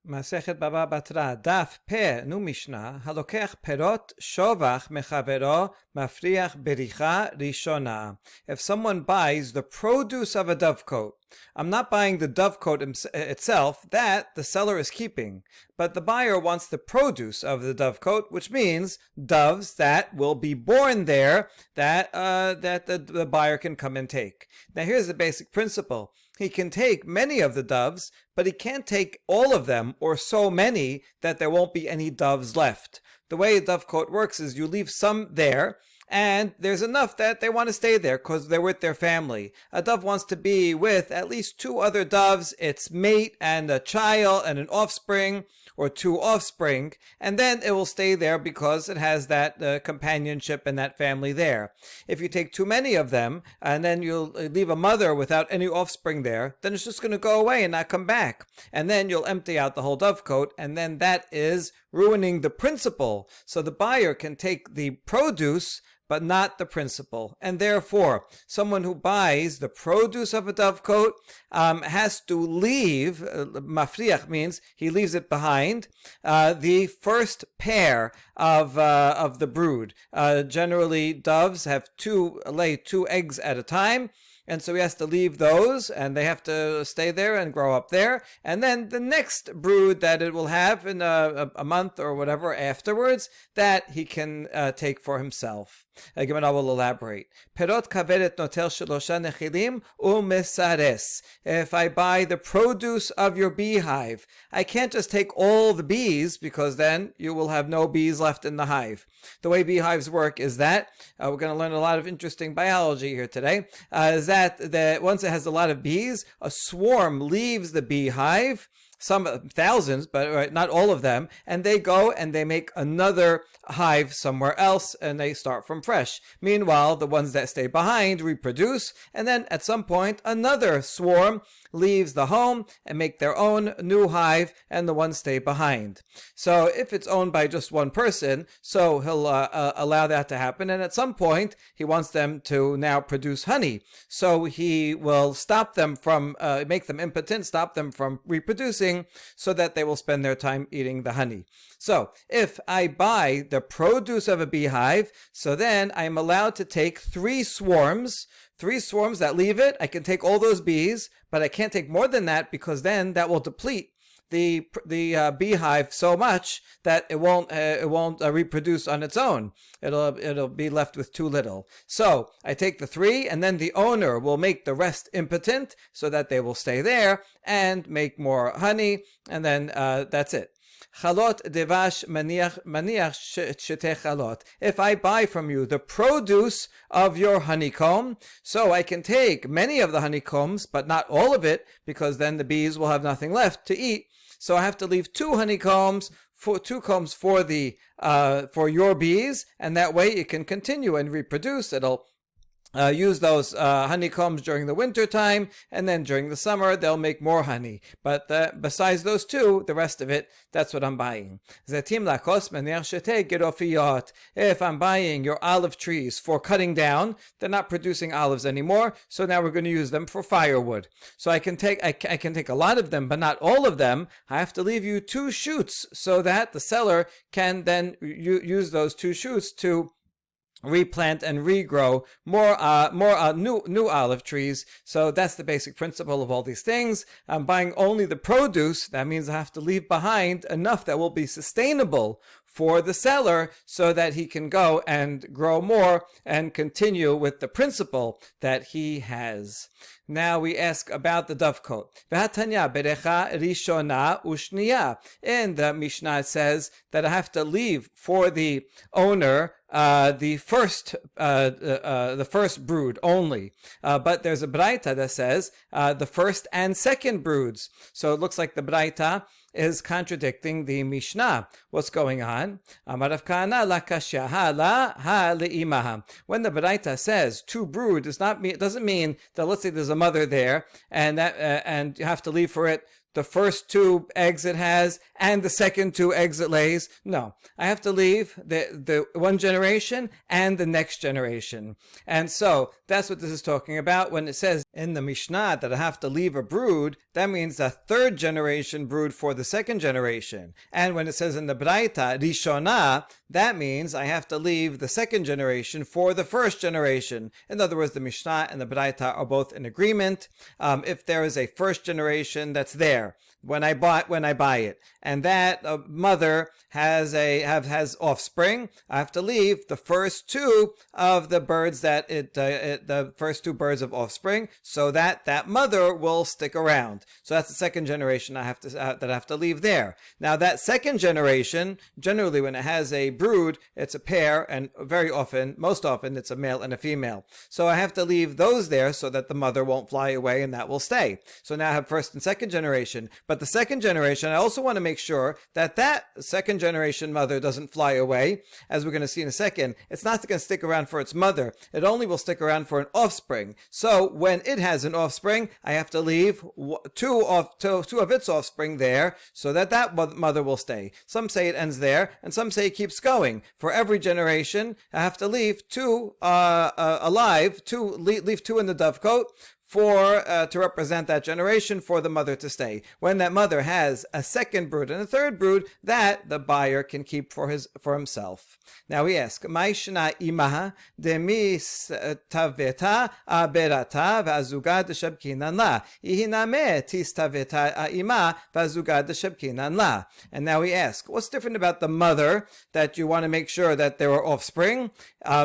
Masechet Baba Batra, Daf Pe Nu Mishnah, Halokech Perot Shovach Mechavero Mafriach Bericha Rishona. If someone buys the produce of a dovecote, I'm not buying the dovecote itself, that the seller is keeping, but the buyer wants the produce of the dovecote, which means doves that will be born there, that the buyer can come and take. Now here's the basic principle. He can take many of the doves, but he can't take all of them or so many that there won't be any doves left. The way a dovecote works is you leave some there, and there's enough that they want to stay there because they're with their family. A dove wants to be with at least two other doves, its mate and a child and an offspring, or two offspring, and then it will stay there because it has that companionship and that family there. If you take too many of them and then you'll leave a mother without any offspring there, then it's just going to go away and not come back. And then you'll empty out the whole dovecote, and then that is ruining the principle. So the buyer can take the produce but not the principle. And therefore, someone who buys the produce of a dovecote has to leave, mafriach means he leaves it behind, the first pair of the brood. Generally, doves lay two eggs at a time, and so he has to leave those, and they have to stay there and grow up there. And then the next brood that it will have in a month or whatever afterwards, that he can take for himself. Gemara will elaborate. Perot kaveret notel shelosha nechilim umesares. If I buy the produce of your beehive, I can't just take all the bees, because then you will have no bees left in the hive. The way beehives work is that, we're going to learn a lot of interesting biology here today, is that once it has a lot of bees, a swarm leaves the beehive, some thousands, but not all of them, and they go and they make another hive somewhere else, and they start from fresh. Meanwhile, the ones that stay behind reproduce, and then at some point another swarm leaves the home and make their own new hive, and the ones stay behind. So if it's owned by just one person, so he'll allow that to happen, and at some point he wants them to now produce honey, so he will stop them from make them impotent, stop them from reproducing, so that they will spend their time eating the honey. So if I buy the produce of a beehive, so then I'm allowed to take three swarms that leave it. I can take all those bees, but I can't take more than that, because then that will deplete the beehive so much that it won't reproduce on its own. It'll be left with too little. So I take the three, and then the owner will make the rest impotent, so that they will stay there and make more honey, and then that's it. Chalot devash maniach shete chalot. If I buy from you the produce of your honeycomb, so I can take many of the honeycombs, but not all of it, because then the bees will have nothing left to eat. So I have to leave two honeycombs, for your bees, and that way it can continue and reproduce. It'll use those honeycombs during the winter time, and then during the summer they'll make more honey. But besides those two, the rest of it, that's what I'm buying. If I'm buying your olive trees for cutting down, they're not producing olives anymore, so now we're going to use them for firewood. So I can take a lot of them, but not all of them. I have to leave you two shoots, so that the seller can then use those two shoots to replant and regrow more new olive trees. So that's the basic principle of all these things. I'm buying only the produce. That means I have to leave behind enough that will be sustainable for the seller, so that he can go and grow more and continue with the principle that he has. Now we ask about the dovecote. V'hatanya berecha rishona ushniya. In the Mishnah it says that I have to leave for the owner the first brood only. But there's a braita that says the first and second broods. So it looks like the braita is contradicting the Mishnah. What's going on? Amar Rav Kahana la kashya ha la ha le'imaha. When the Baraita says two brood, it doesn't mean that, let's say there's a mother there, and you have to leave for it the first two eggs it has and the second two eggs it lays. No, I have to leave the one generation and the next generation. And so that's what this is talking about when it says in the Mishnah that I have to leave a brood, that means a third generation brood for the second generation. And when it says in the Braita, Rishona, that means I have to leave the second generation for the first generation. In other words, the Mishnah and the Braita are both in agreement. If there is a first generation that's there when I buy it, and that mother has offspring, I have to leave the first two of the birds the first two birds of offspring, so that mother will stick around. So that's the second generation I have to leave there. Now that second generation, generally when it has a brood, it's a pair, and most often it's a male and a female. So I have to leave those there so that the mother won't fly away and that will stay. So now I have first and second generation. But the second generation, I also want to make sure that second generation mother doesn't fly away. As we're going to see in a second, it's not going to stick around for its mother. It only will stick around for an offspring. So when it has an offspring, I have to leave two of its offspring there so that mother will stay. Some say it ends there, and some say it keeps going. For every generation, I have to leave two alive, leave two in the dovecote, to represent that generation, for the mother to stay. When that mother has a second brood and a third brood, that the buyer can keep for himself. Now we ask, Ma'ishna imaha demis taveta aberata v'azuga deshabkinan la. Ihiname tis taveta ima v'azuga deshabkinan la. And now we ask, what's different about the mother that you want to make sure that there are offspring?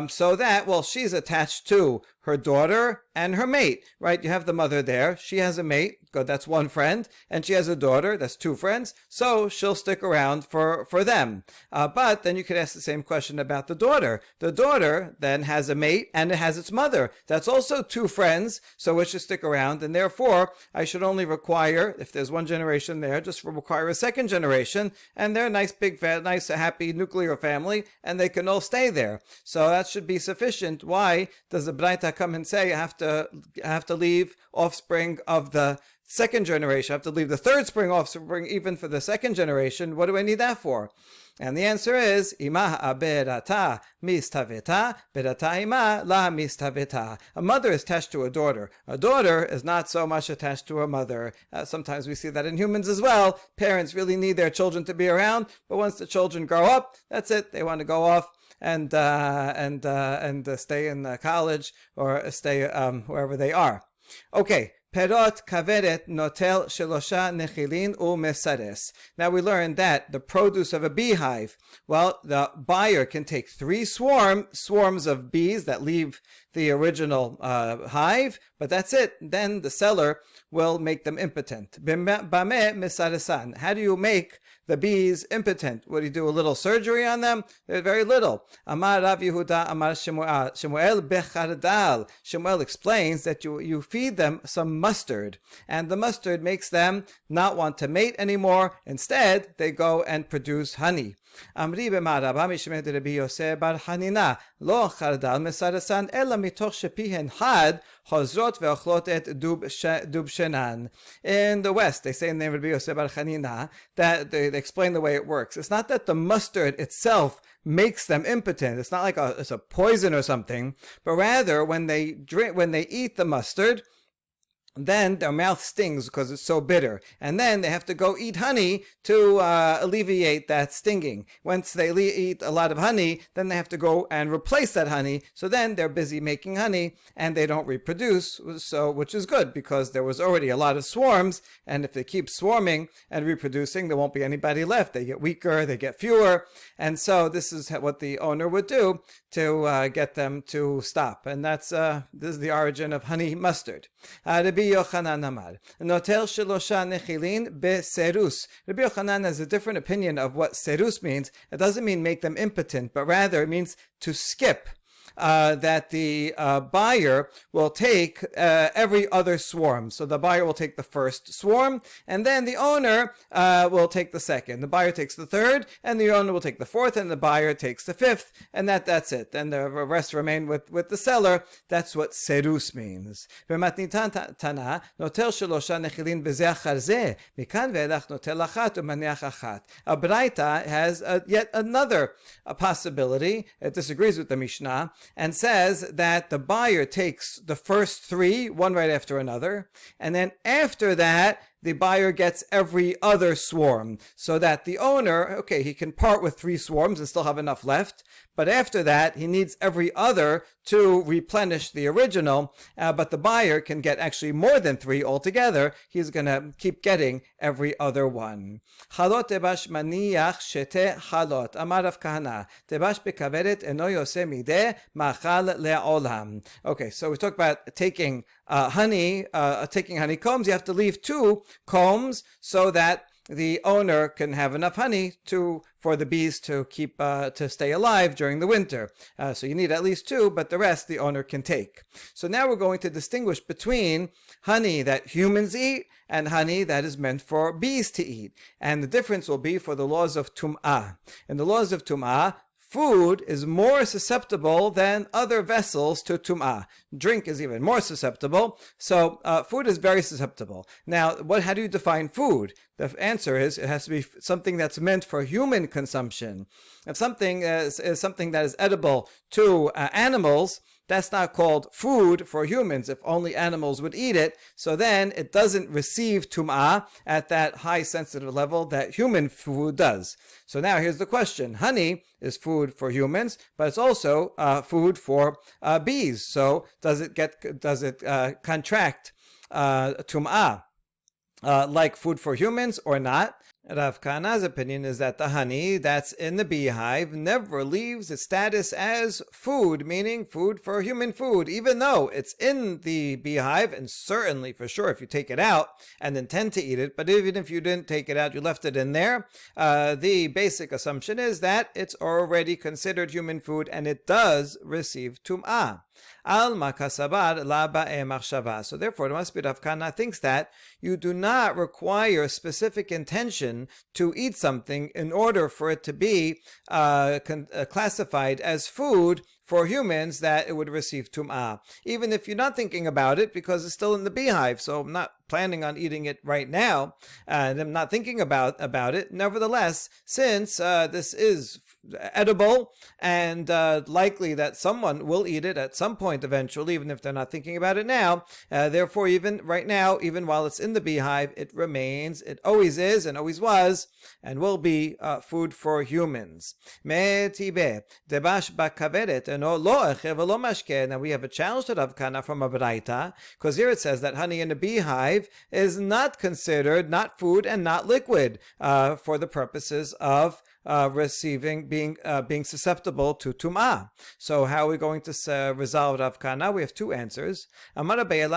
So that, she's attached to her daughter and her mate, right? You have the mother there. She has a mate. Good, that's one friend. And she has a daughter. That's two friends. So she'll stick around for them. But then you could ask the same question about the daughter. The daughter then has a mate and it has its mother. That's also two friends. So it should stick around. And therefore, I should only require, if there's one generation there, just require a second generation. And they're a nice, nice, happy nuclear family. And they can all stay there. So that should be sufficient. Why does the Braita come and say I have to leave offspring of the second generation? I have to leave the third spring offspring even for the second generation. What do I need that for? And the answer is, Ima berata mistaveta, berata ima la mistaveta. A mother is attached to a daughter. A daughter is not so much attached to a mother. Sometimes we see that in humans as well. Parents really need their children to be around, but once the children grow up, that's it. They want to go off and stay in college or stay wherever they are. Okay. Perot kaveret notel shelosha nechilin umesares. Now we learned that the produce of a beehive, the buyer can take 3 swarms of bees that leave the original hive, but that's it. Then the seller will make them impotent. Bame mesaresan. How do you make the bees impotent? What do you do? A little surgery on them? Very little. Amar Rav Yehuda Amar Shemuel bechardal. Shemuel explains that you feed them some mustard, and the mustard makes them not want to mate anymore. Instead, they go and produce honey. Amri b'ma'araba mishmed Rabbi Yosef bar Hanina lo chardal mesarasan ela mitoch shepihen had chozrot ve'ochlot et dub shenan. In the West, they say in the name of Rabbi Yosef bar Hanina that they explain the way it works. It's not that the mustard itself makes them impotent. It's not like it's a poison or something, but rather when they eat the mustard, then their mouth stings because it's so bitter. And then they have to go eat honey to alleviate that stinging. Once they eat a lot of honey, then they have to go and replace that honey. So then they're busy making honey and they don't reproduce, which is good because there was already a lot of swarms. And if they keep swarming and reproducing, there won't be anybody left. They get weaker, they get fewer. And so this is what the owner would do to get them to stop. And this is the origin of honey mustard. Rabbi Yochanan Amar, Notel Shelosha Nechilin Beserus. Rabbi Yochanan has a different opinion of what serus means. It doesn't mean make them impotent, but rather it means to skip. That the buyer will take every other swarm. So the buyer will take the first swarm, and then the owner will take the second. The buyer takes the third, and the owner will take the fourth, and the buyer takes the fifth, and that's it. Then the rest remain with the seller. That's what serus means. A Braita has yet another possibility. It disagrees with the Mishnah. and says that the buyer takes the first three, one right after another, and then after that, the buyer gets every other swarm, so that the owner, okay, he can part with 3 swarms and still have enough left, but after that, he needs every other to replenish the original, but the buyer can get actually more than 3 altogether. He's going to keep getting every other one. Chalot tebash maniach shete chalot. Amar Rav Kahana. Tebash bekaveret eno yoseh mideh machal le'olam. Okay, so we talk about taking taking honeycombs. You have to leave 2 combs so that the owner can have enough honey for the bees to keep to stay alive during the winter. So you need at least 2, but the rest the owner can take. So now we're going to distinguish between honey that humans eat and honey that is meant for bees to eat. And the difference will be for the laws of Tum'ah. In the laws of Tum'ah, food is more susceptible than other vessels to tum'ah. Drink is even more susceptible. So food is very susceptible. Now, how do you define food? The answer is it has to be something that's meant for human consumption. If something is something that is edible to animals, that's not called food for humans. If only animals would eat it, so then it doesn't receive tum'ah at that high sensitive level that human food does. So now here's the question. Honey is food for humans, but it's also food for bees. So does it contract tum'ah like food for humans or not? Rav Kahana's opinion is that the honey that's in the beehive never leaves its status as food, meaning food for human food, even though it's in the beehive, and certainly for sure if you take it out and intend to eat it, but even if you didn't take it out, you left it in there, the basic assumption is that it's already considered human food and it does receive tum'ah. Al makasabar la ba'e machshava. So therefore, the must be Rav Kahana thinks that you do not require specific intention to eat something in order for it to be classified as food for humans, that it would receive tum'ah. Even if you're not thinking about it because it's still in the beehive, so I'm not planning on eating it right now, and I'm not thinking about it. Nevertheless, since this is edible and likely that someone will eat it at some point eventually, even if they're not thinking about it now, therefore even right now, even while it's in the beehive, it remains, it always is and always was and will be food for humans. Now we have a challenge to Rav Kahana from a Baraita, because here it says that honey in a beehive is not considered not food and not liquid for the purposes of being susceptible to tum'ah. So how are we going to resolve Rav Kahana? We have 2 answers. Abaye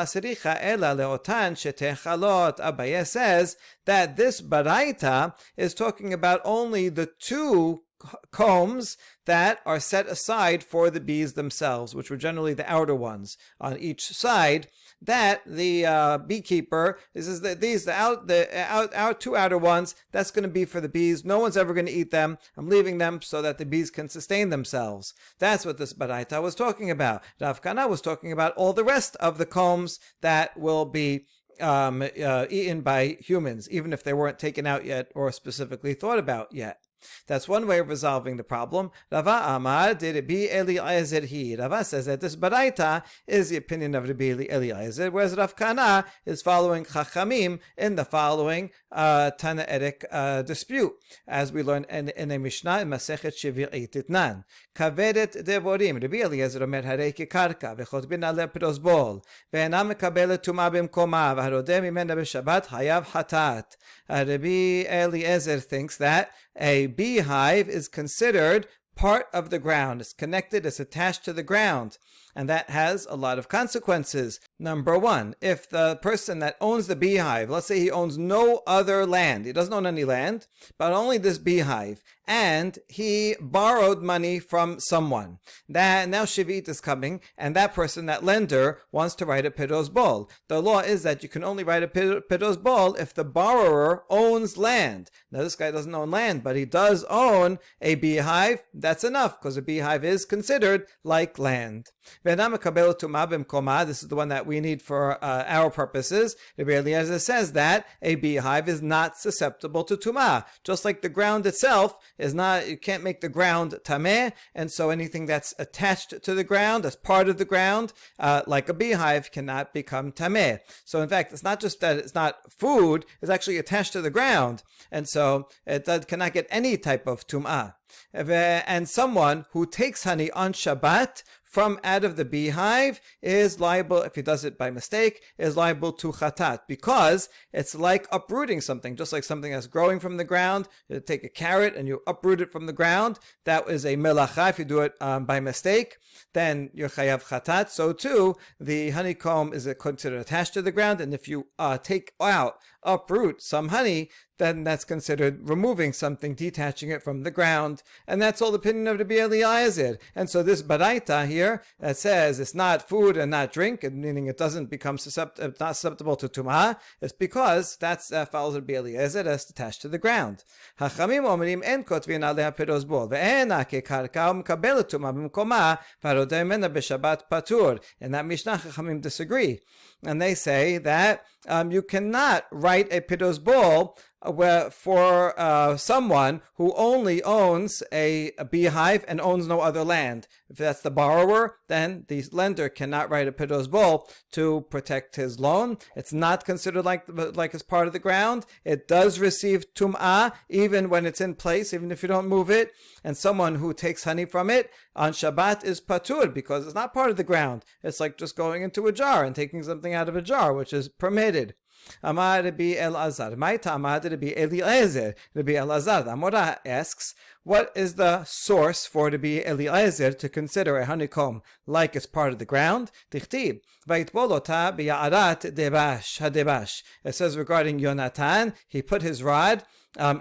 says that this baraita is talking about only the 2 combs that are set aside for the bees themselves, which were generally the outer ones on each side, that the beekeeper our 2 outer ones, that's going to be for the bees. No one's ever going to eat them. I'm leaving them so that the bees can sustain themselves. That's what this baraita was talking about. Rav Kahana was talking about all the rest of the combs that will be eaten by humans, even if they weren't taken out yet or specifically thought about yet. That's one way of resolving the problem. Rava Amar de Rabbi Eliezer he. Rava says that this baraita is the opinion of Rabbi Eliezer, whereas Rav Kahana is following Chachamim in the following Tanaetic dispute, as we learn in a Mishnah in Masechet Shvi'it Itnan. Kavedet devorim. Rabbi Eliezer omer harei kikarka v'chotbin aleh piros bol ve'ena mekabelet tumah b'mkoma v'harodeh mimena b'shabbat hayav hatat. Rabbi Eliezer thinks that a beehive is considered part of the ground. It's connected, it's attached to the ground. And that has a lot of consequences. Number 1, if the person that owns the beehive, let's say he owns no other land, he doesn't own any land, but only this beehive, and he borrowed money from someone. That now Shivit is coming, and that person, that lender, wants to write a piros bol. The law is that you can only write a piros bol if the borrower owns land. Now this guy doesn't own land, but he does own a beehive. That's enough, because a beehive is considered like land. This is the one that we need for our purposes. Rabbi Eliezer says that a beehive is not susceptible to tumah. Just like the ground itself is not, you can't make the ground tameh, and so anything that's attached to the ground, as part of the ground, like a beehive, cannot become tameh. So in fact, it's not just that it's not food, it's actually attached to the ground, and so it cannot get any type of tumah. And someone who takes honey on Shabbat from out of the beehive is liable, if he does it by mistake, is liable to chatat, because it's like uprooting something, just like something that's growing from the ground. You take a carrot and you uproot it from the ground. That is a melacha. If you do it by mistake, then you're chayav chatat. So too, the honeycomb is considered attached to the ground, and if you uproot some honey, then that's considered removing something, detaching it from the ground. And that's all the opinion of Rabbi Eliezer. And so this baraita here that says it's not food and not drink, meaning it doesn't become not susceptible to tumah, is because that's follows Rabbi Eliezer, that's attached to the ground. Hachamim omrim en kotvin aleh piros bol ve'ena kekarka umkabelet tumah b'mkoma parodeh mena b'shabbat patur. In that Mishnah, Hachamim disagree. And they say that you cannot write a piros bol for someone who only owns a beehive and owns no other land. If that's the borrower, then the lender cannot write a piros bol to protect his loan. It's not considered like it's part of the ground. It does receive tum'ah even when it's in place, even if you don't move it. And someone who takes honey from it on Shabbat is patur because it's not part of the ground. It's like just going into a jar and taking something out of a jar, which is permitted. Amar Rabbi Elazar. Ma'ita Amar Rabbi Eliezer. Rabbi Elazar. The Amora asks, what is the source for Rabbi Eliezer to consider a honeycomb like it's part of the ground? Tichtib. Vayitbolota b'ya'arat debash hadebash. It says regarding Yonatan, he put his rod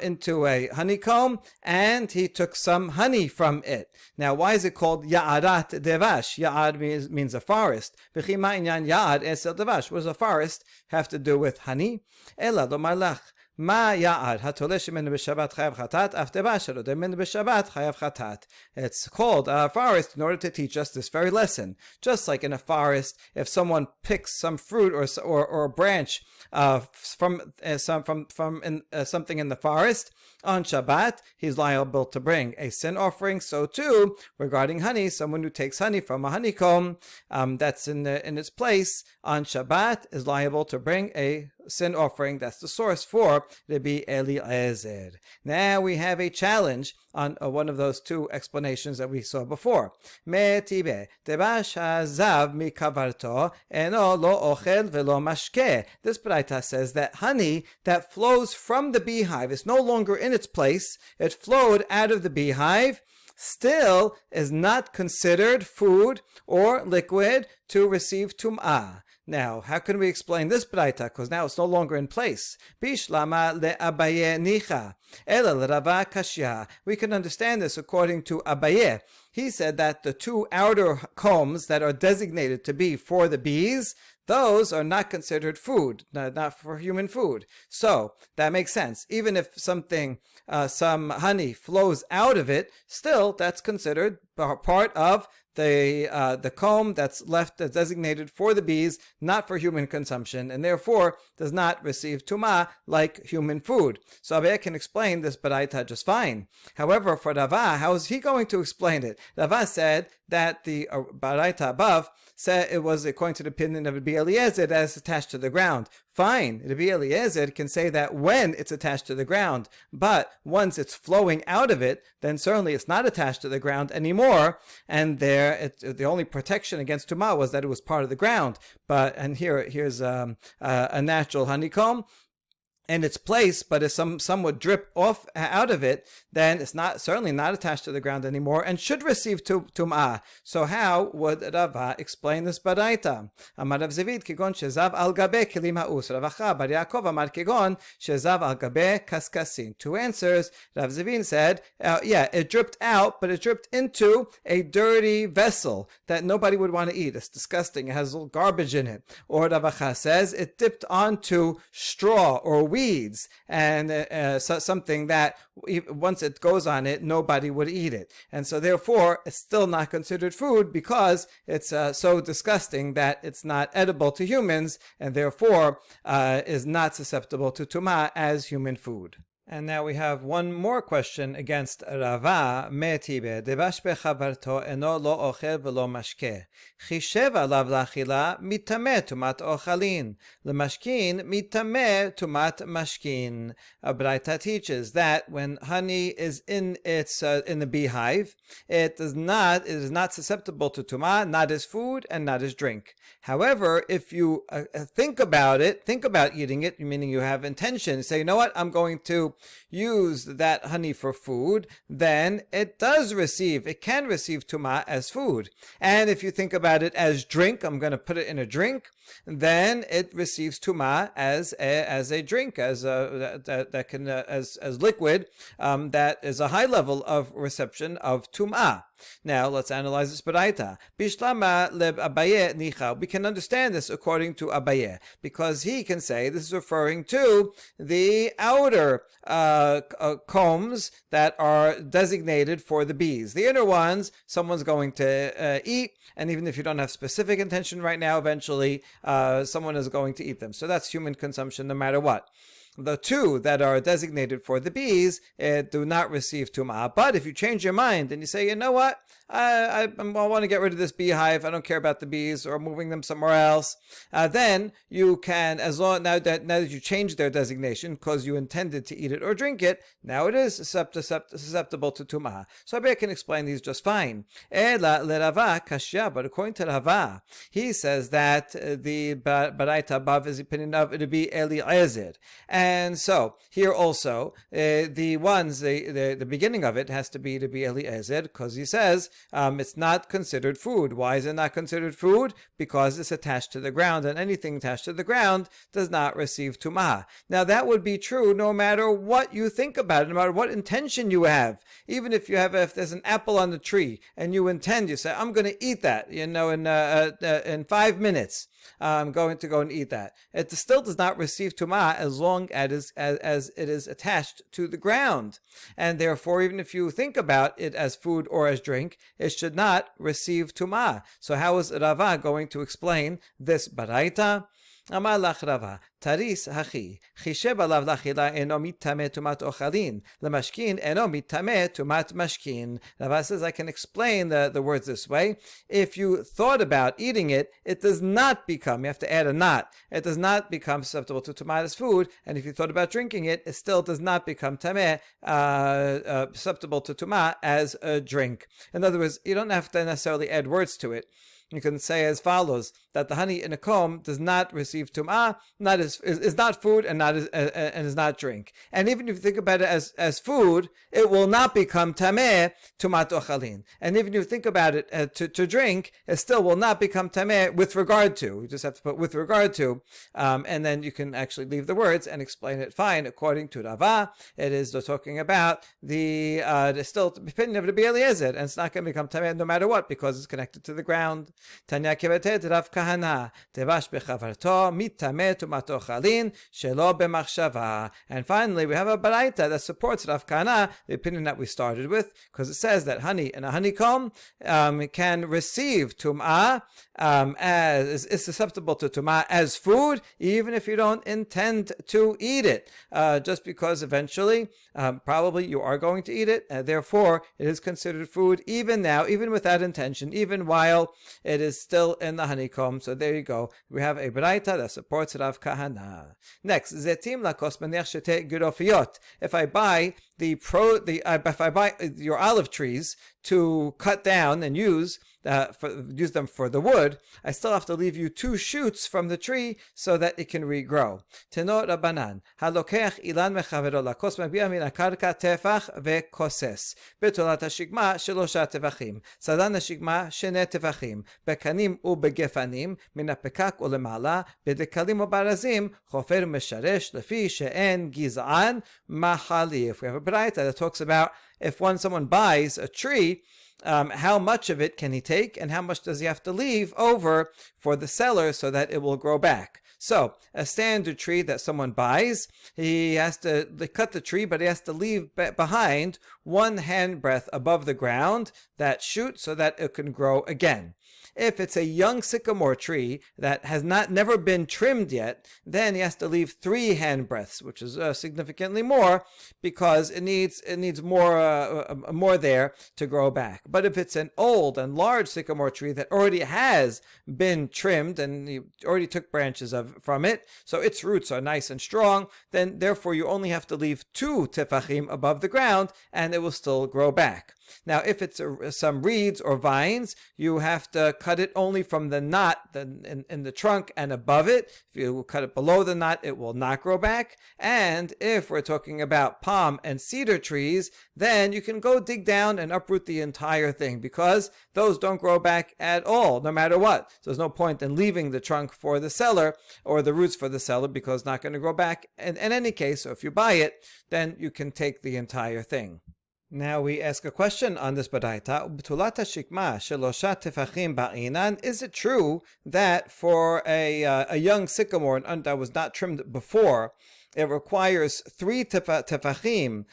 into a honeycomb, and he took some honey from it. Now, why is it called Ya'arat Devash? Ya'ad means a forest. B'chima inyan Ya'ad esel Devash. What does a forest have to do with honey? Ela lo malach. Ma ya'ad hatolesh min b'shabbat chayav chatat af devash halodeh min b'shabbat chayav chatat. It's called a forest in order to teach us this very lesson. Just like in a forest, if someone picks some fruit or a branch from something in the forest on Shabbat, he's liable to bring a sin offering. So too, regarding honey, someone who takes honey from a honeycomb that's in its place on Shabbat is liable to bring a sin offering. That's the source for Rabbi Eliezer. Now we have a challenge on one of those two explanations that we saw before. Me tibe debash hazav mikavarto eno lo ochel velo mashke. This braita says that honey that flows from the beehive is no longer in its place. It flowed out of the beehive. Still is not considered food or liquid to receive tum'ah. Now, how can we explain this braita? Because now it's no longer in place. Bishlama le'abaye nicha, ela l'rava kashya. We can understand this according to Abaye. He said that the two outer combs that are designated to be for the bees, those are not considered food, not for human food. So that makes sense. Even if something, some honey flows out of it, still that's considered part of the comb that's designated for the bees, not for human consumption, and therefore does not receive tumah like human food. So Abaye can explain this baraita just fine. However, for Rava, how is he going to explain it? Rava said that the baraita above said it was according to the opinion of Rabbi Eliezer that it's attached to the ground. Fine, Rabbi Eliezer can say that when it's attached to the ground, but once it's flowing out of it, then certainly it's not attached to the ground anymore, and the only protection against tumah was that it was part of the ground. And here's a natural honeycomb in its place, but if some would drip off out of it, then it's certainly not attached to the ground anymore and should receive tum'ah. So how would Rava explain this baraita? Amar Rav Zevid kigon shezav al gabe kelim ha'us. Rav Acha bar Yaakov amar kigon shezav al gabe kaskasin. Two answers. Rav Zevid said, it dripped out, but it dripped into a dirty vessel that nobody would want to eat. It's disgusting. It has little garbage in it. Or Rav Acha says it dipped onto straw or wheat weeds and something that once it goes on it, nobody would eat it. And so therefore, it's still not considered food because it's so disgusting that it's not edible to humans and therefore is not susceptible to tumah as human food. And now we have one more question against Rava. Metibe devash bechavarto eno lo ochel velo mashke. Chishev alav lachila mitame tumat ochalin. Lemashkin mitame tumat mashkin. A Braita teaches that when honey is in its in the beehive, it is not susceptible to tumah, not as food and not as drink. However, if you think about eating it, meaning you have intention, say, you know what, I'm going to use that honey for food, then it can receive tumah as food. And if you think about it as drink, I'm going to put it in a drink, then it receives tumah as a drink, as liquid, that is a high level of reception of tumah. Now let's analyze this baraita. Bishlama leb Abaye nicha. We can understand this according to Abaye, because he can say this is referring to the outer combs that are designated for the bees. The inner ones, someone's going to eat, and even if you don't have specific intention right now, eventually someone is going to eat them. So that's human consumption no matter what. The two that are designated for the bees do not receive tumah. But if you change your mind and you say, you know what, I want to get rid of this beehive, I don't care about the bees, or moving them somewhere else, then you can, now that you changed their designation because you intended to eat it or drink it, now it is susceptible to tumah. So I can explain these just fine. Ela lerava kashya, but according to Rava, he says that the baraita above is the opinion of Rabbi Eliezer. And so here also, the beginning of it has to be to be Eliezer, because he says it's not considered food. Why is it not considered food? Because it's attached to the ground, and anything attached to the ground does not receive tumah. Now that would be true no matter what you think about it, no matter what intention you have. Even if there's an apple on the tree and you intend, you say, I'm going to eat that, in 5 minutes. I'm going to go and eat that. It still does not receive tumah as long as it is attached to the ground. And therefore, even if you think about it as food or as drink, it should not receive tumah. So how is Rava going to explain this baraita? Amar lach Rava, taris hachi, chishev alav lachila eno mitame tumat ochalin, lemashkin eno mitame tumat mashkin. Rava says, I can explain the words this way. If you thought about eating it, it does not become, you have to add a not, it does not become susceptible to tumah as food, and if you thought about drinking it, it still does not become tameh, susceptible to tumah as a drink. In other words, you don't have to necessarily add words to it. You can say as follows, that the honey in a comb does not receive tum'ah, is not food and is not drink. And even if you think about it as food, it will not become tameh tumat ochalin. And even if you think about it to drink, it still will not become tameh with regard to. You just have to put with regard to, and then you can actually leave the words and explain it fine. According to Rava, it is talking about the still opinion of Rabbi Eliezer, and it's not going to become tameh no matter what because it's connected to the ground. Tanya kevetet Rav Kahana tevash bechavarto mitame tumat ochalin shelo b'machshava. And finally, we have a baraita that supports Rav Kahana, the opinion that we started with, because it says that honey in a honeycomb can receive tum'ah, is susceptible to tum'ah as food, even if you don't intend to eat it, just because eventually, probably you are going to eat it, and therefore it is considered food even now, even without intention, even while it is still in the honeycomb. So there you go. We have a baraita that supports Rav Kahana. Next, zetim lakos maniach shete girofiot. If I buy your olive trees to cut down and use them for the wood, I still have to leave you 2 shoots from the tree so that it can regrow. Tenor Rabbanan, halokeach ilan mechavero lakos mabia min akarka tefach vekoses. Betolat hashigma shelosha tefachim. Sadan hashigma shene tefachim. Bekanim ubegefanim min apekak ulemala. Bedekalim ubarazim chofer mesharesh lefi she'en giz'an mahalif. We have a baraita that talks about if someone buys a tree, how much of it can he take and how much does he have to leave over for the seller so that it will grow back. So a standard tree that someone buys, he has to cut the tree, but he has to leave behind 1 handbreadth above the ground that shoot so that it can grow again. If it's a young sycamore tree that has never been trimmed yet, then he has to leave 3 handbreadths, which is significantly more, because it needs more there to grow back. But if it's an old and large sycamore tree that already has been trimmed and you already took branches from it, so its roots are nice and strong, then therefore you only have to leave 2 tefachim above the ground and it will still grow back. Now, if it's some reeds or vines, you have to cut it only from the knot in the trunk and above it. If you cut it below the knot, it will not grow back. And if we're talking about palm and cedar trees, then you can go dig down and uproot the entire thing, because those don't grow back at all, no matter what. So there's no point in leaving the trunk for the seller or the roots for the seller, because it's not going to grow back in any case. So if you buy it, then you can take the entire thing. Now we ask a question on this baraita. Is it true that for a young sycamore that was not trimmed before, it requires 3 tefachim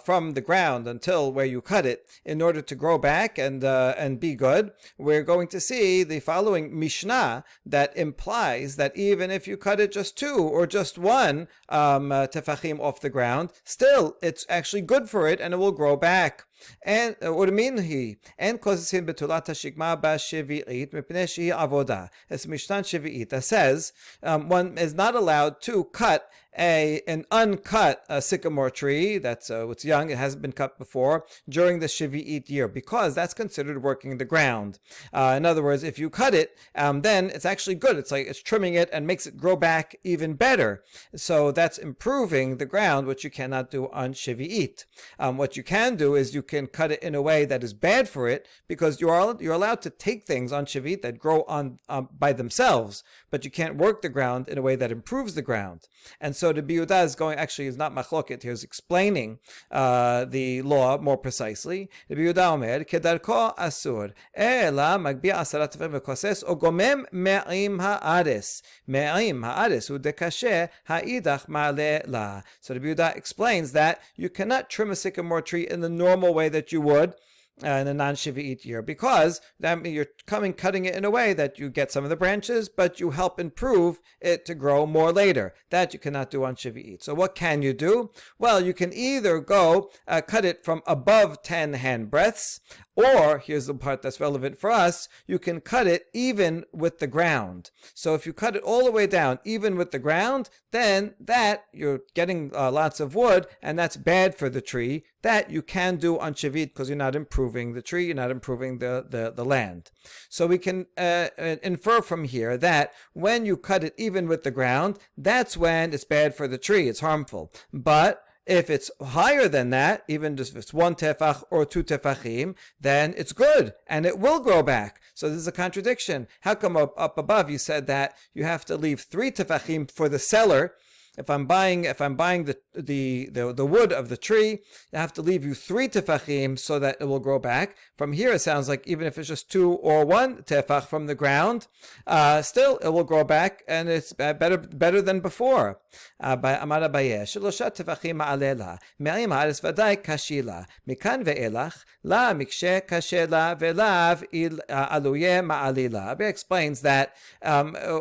from the ground until where you cut it in order to grow back and be good? We're going to see the following Mishnah that implies that even if you cut it just 2 or just 1 tefachim off the ground, still it's actually good for it and it will grow back. And what do you mean he? And kosesin betulat hashikma b'shevi'it mipnei shehi avoda. It's Mishnah Shevi'it that says one is not allowed to cut an uncut sycamore tree that's it's young, it hasn't been cut before, during the Shevi'it year, because that's considered working the ground. In other words, if you cut it, then it's actually good. It's like it's trimming it and makes it grow back even better. So that's improving the ground, which you cannot do on Shevi'it. What you can do is you can cut it in a way that is bad for it, because you're allowed to take things on Shevi'it that grow on by themselves, but you can't work the ground in a way that improves the ground. And so the Biyudah is not machloket, he's explaining the law more precisely. The Biyudah omer, kedarko asur, ela magbi'a asarat tefachim v'koses, o gomem me'im ha'ares. Me'im ha'ares hu dekashe ha'idach ma'ale la. So the Biyudah explains that you cannot trim a sycamore tree in the normal way that you would in a non-Shevi'it year, because that means you're cutting it in a way that you get some of the branches, but you help improve it to grow more later. That you cannot do on Shevi'it. So what can you do? Well, you can either go cut it from above 10 handbreadths, or, here's the part that's relevant for us, you can cut it even with the ground. So if you cut it all the way down, even with the ground, then that you're getting lots of wood, and that's bad for the tree. That you can do on Shevi'it, because you're not improving the tree, you're not improving the land. So we can infer from here that when you cut it even with the ground, that's when it's bad for the tree, it's harmful. But if it's higher than that, even just if it's 1 tefach or 2 tefachim, then it's good and it will grow back. So this is a contradiction. How come up above you said that you have to leave 3 tefachim for the seller? If I'm buying the wood of the tree, I have to leave you 3 tefachim so that it will grow back. From here, it sounds like even if it's just 2 or 1 tefach from the ground, still it will grow back, and it's better than before. Amar Abaye, shelosha tefachim ma'alela, me'im ha'aretz v'dai kashila, mikan ve'elach, la mikshe kashela ve'lav il aluye ma'alila. Abaye explains that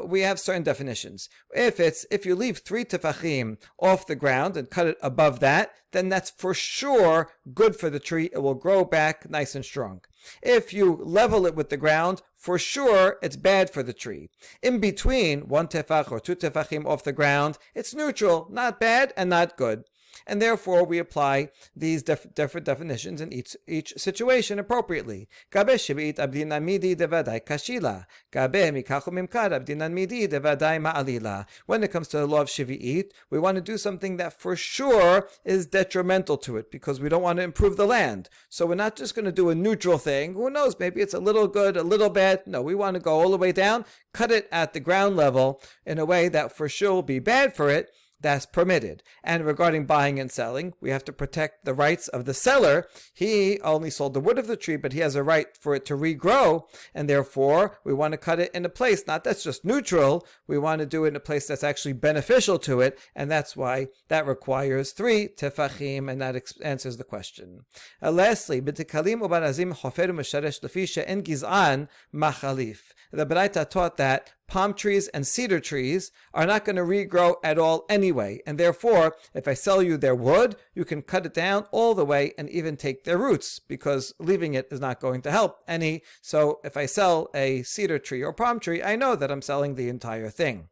we have certain definitions. If you leave 3 tefachim off the ground and cut it above that, then that's for sure good for the tree. It will grow back nice and strong. If you level it with the ground, for sure it's bad for the tree. In between 1 tefach or 2 tefachim off the ground, it's neutral, not bad and not good. And therefore we apply these different definitions in each situation appropriately. Gabe Shevi'it abdinan midi devadai kashila. Gabe mikachu mimkar abdinan midi devadai ma'alila. When it comes to the law of Shevi'it, we want to do something that for sure is detrimental to it, because we don't want to improve the land. So we're not just going to do a neutral thing. Who knows, maybe it's a little good, a little bad. No, we want to go all the way down, cut it at the ground level in a way that for sure will be bad for it, that's permitted. And regarding buying and selling, we have to protect the rights of the seller. He only sold the wood of the tree, but he has a right for it to regrow, and therefore we want to cut it in a place, not that's just neutral, we want to do it in a place that's actually beneficial to it, and that's why that requires 3 tefachim, and that answers the question. Lastly, b'tikalim u'barazim hofer u'mesharesh lefi she'en giz'an machalif. The Baraita taught that palm trees and cedar trees are not going to regrow at all anyway, and therefore, if I sell you their wood, you can cut it down all the way and even take their roots, because leaving it is not going to help any. So if I sell a cedar tree or palm tree, I know that I'm selling the entire thing.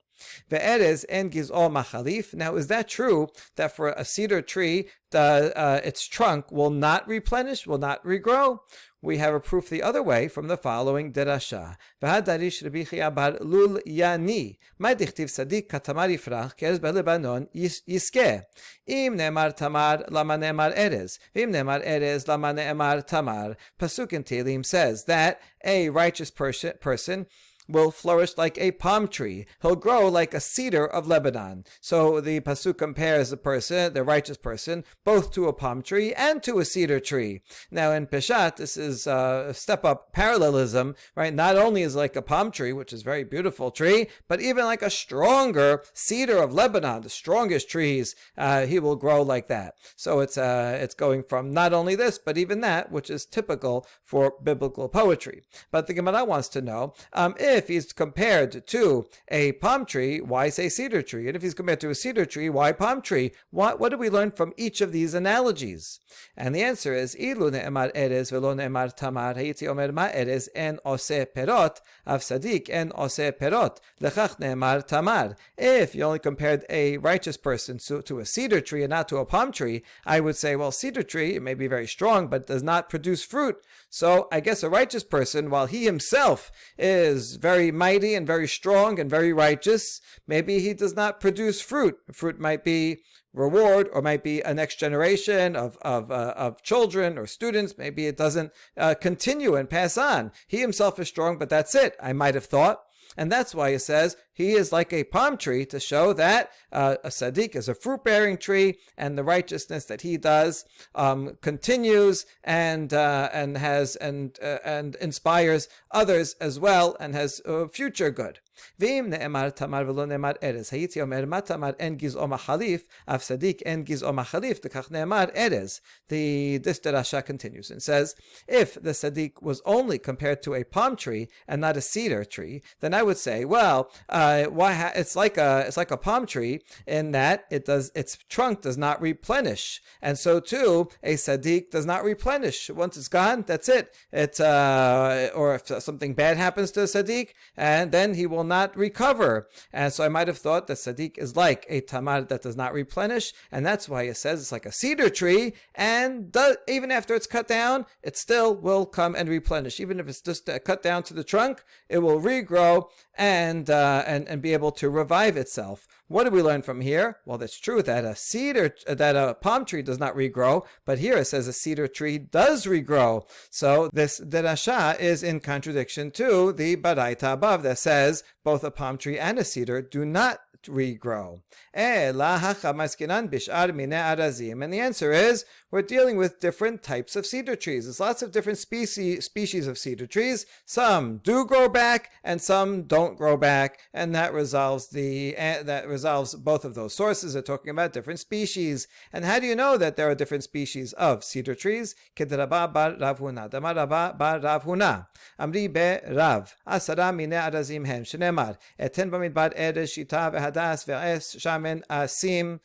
Ve'erez en giz'o machalif. Now, is that true that for a cedar tree, its trunk will not replenish, will not regrow? We have a proof the other way from the following derasha. V'hadarish Rabbi Chia bar Lul Yani. Ma dichtiv sadik katamar yifrach kerez b'Lebanon yiskeh. Im ne'emar tamar lama ne'emar erez. V'im ne'emar erez lama ne'emar tamar. Pasuk in Tehillim says that a righteous person will flourish like a palm tree. He'll grow like a cedar of Lebanon. So the pasuk compares the righteous person, both to a palm tree and to a cedar tree. Now in Peshat, this is a step up parallelism, right? Not only is like a palm tree, which is a very beautiful tree, but even like a stronger cedar of Lebanon, the strongest trees, he will grow like that. So it's going from not only this, but even that, which is typical for biblical poetry. But the Gemara wants to know, if he's compared to a palm tree, why say cedar tree? And if he's compared to a cedar tree, why palm tree? What do we learn from each of these analogies? And the answer is, Ilu ne'emar erez velo ne'emar tamar, hayiti omer ma erez en ose perot, av sadik en ose perot, lechach ne'emar tamar. If you only compared a righteous person to a cedar tree and not to a palm tree, I would say, well, cedar tree, it may be very strong, but does not produce fruit. So I guess a righteous person, while he himself is very mighty and very strong and very righteous, maybe he does not produce fruit. Fruit might be reward, or might be a next generation of children or students. Maybe it doesn't continue and pass on. He himself is strong, but that's it, I might have thought. And that's why it says he is like a palm tree, to show that a tzaddik is a fruit-bearing tree, and the righteousness that he does continues and inspires others as well, and has future good. V'im ne'emar tamar v'lo ne'emar erez, hayiti omer ma tamar en giz'o machalif, av sadik en giz'o machalif, dekach ne'emar erez. This derasha continues and says, if the sadik was only compared to a palm tree and not a cedar tree, then I would say, well, it's like a palm tree in that its trunk does not replenish, and so too a sadik does not replenish. Once it's gone, that's it. Or if something bad happens to a sadik, and then he will not recover. And so I might have thought that Sadiq is like a tamar that does not replenish, and that's why it says it's like a cedar tree, and even after it's cut down, it still will come and replenish. Even if it's just cut down to the trunk, it will regrow and be able to revive itself. What do we learn from here? Well, that's true that a palm tree does not regrow, but here it says a cedar tree does regrow. So this derasha is in contradiction to the baraita above that says both a palm tree and a cedar do not regrow. And the answer is, we're dealing with different types of cedar trees. There's lots of different species of cedar trees. Some do grow back and some don't grow back, and that resolves both of those sources. They're talking about different species. And how do you know that there are different species of cedar trees? Kedraba bar Rav Huna, Damar Rabba bar Rav Huna, Amri be Rav, Asara mine arazim hem, Shenemar, Eten bamidbar erez shita vehadas ve'es shamen asim.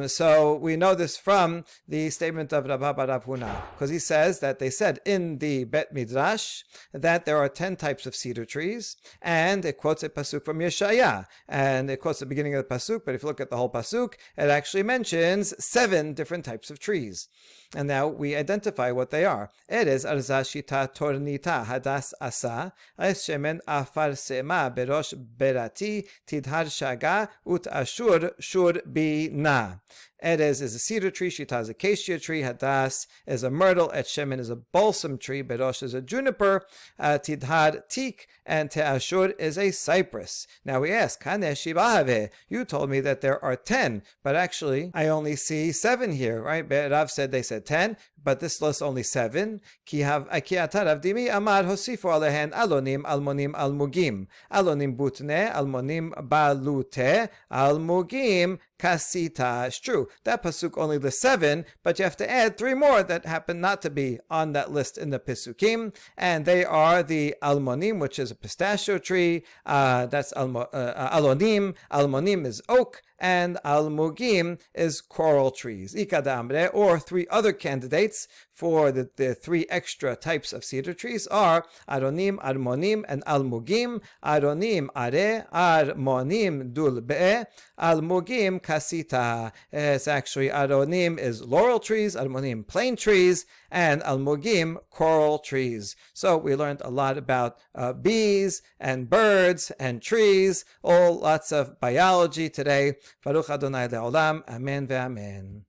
So we know this from the statement of Rabba bar Rav Huna, because he says that they said in the Bet Midrash that there are 10 types of cedar trees, and it quotes a pasuk from Yeshaya, and it quotes the beginning of the pasuk, but if you look at the whole pasuk, it actually mentions 7 different types of trees. And now we identify what they are. Erez arza shita tornita hadas asa, es shemen afar sema berosh berati tidhar shaga ut ashur shur bi na. Erez is a cedar tree, Shita is a acacia tree, Hadas is a myrtle, Et Shemen is a balsam tree, Berosh is a juniper, Tidhad teak, and Te'ashur is a cypress. Now we ask, Kane Shibahave, you told me that there are 10, but actually I only see 7 here, right? Rav said they said 10, but this lists only 7. Ki atarav dimi amar hosifu alehen alonim almonim almugim. Alonim butne, almonim balute, almugim kasita. It's true, that pasuk only lists 7, but you have to add 3 more that happen not to be on that list in the pisukim, and they are the almonim, which is a pistachio tree, that's alonim, almonim is oak, and almugim is coral trees. Ikadamre, or 3 other candidates for the 3 extra types of cedar trees are aronim, armonim, and almugim. Aronim are, armonim dulbe, almugim kasita. It's actually aronim is laurel trees, armonim plane trees, and almugim coral trees. So we learned a lot about bees and birds and trees, all lots of biology today. Baruch Adonai le'olam, amen ve'amen.